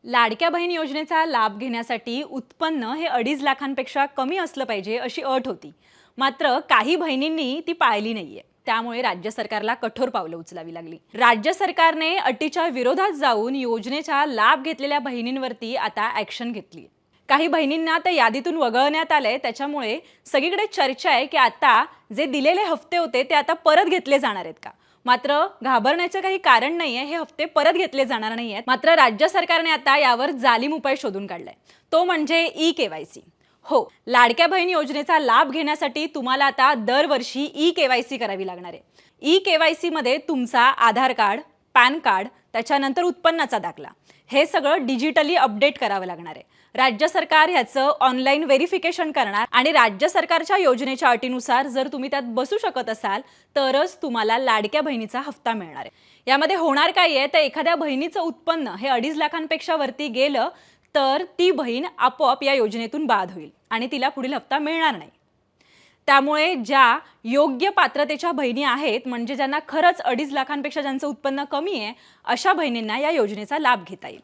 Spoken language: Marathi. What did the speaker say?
लाडक्या बहीण योजनेचा लाभ घेण्यासाठी उत्पन्न हे 2.5 लाखांपेक्षा कमी असलं पाहिजे अशी अट होती. मात्र काही बहिणींनी ती पाळली नाहीये. त्यामुळे राज्य सरकारला कठोर पावलं उचलावी लागली. राज्य सरकारने अटीच्या विरोधात जाऊन योजनेचा लाभ घेतलेल्या बहिणींवरती आता ॲक्शन घेतली. काही बहिणींना त्या यादीतून वगळण्यात आलंय. त्याच्यामुळे सगळीकडे चर्चा आहे की आता जे दिलेले हफ्ते होते ते आता परत घेतले जाणार आहेत का. मात्र घाबरण्याचं काही कारण नाहीये. हे हफ्ते परत घेतले जाणार नाहीयेत. मात्र राज्य सरकारने आता यावर जालीम उपाय शोधून काढलाय. तो म्हणजे ई-केवायसी. हो, लाडक्या बहीण योजनेचा लाभ घेण्यासाठी तुम्हाला आता दरवर्षी ई-केवायसी करावी लागणार आहे. ई-केवायसी मध्ये तुमचा आधार कार्ड, पॅन कार्ड, त्याच्यानंतर उत्पन्नाचा दाखला हे सगळं डिजिटली अपडेट करावं लागणार आहे. राज्य सरकार ह्याचं ऑनलाईन व्हेरिफिकेशन करणार आणि राज्य सरकारच्या योजनेच्या अटीनुसार जर तुम्ही त्यात बसू शकत असाल तरच तुम्हाला लाडक्या बहिणीचा हप्ता मिळणार आहे. यामध्ये होणार काय आहे तर एखाद्या बहिणीचं उत्पन्न हे 2.5 लाखांपेक्षा वरती गेलं तर ती बहीण आपोआप या योजनेतून बाद होईल आणि तिला पुढील हप्ता मिळणार नाही. त्यामुळे ज्या योग्य पात्रतेच्या बहिणी आहेत, म्हणजे ज्यांना खरंच 2.5 लाखांपेक्षा ज्यांचं उत्पन्न कमी आहे, अशा बहिणींना या योजनेचा लाभ घेता येईल.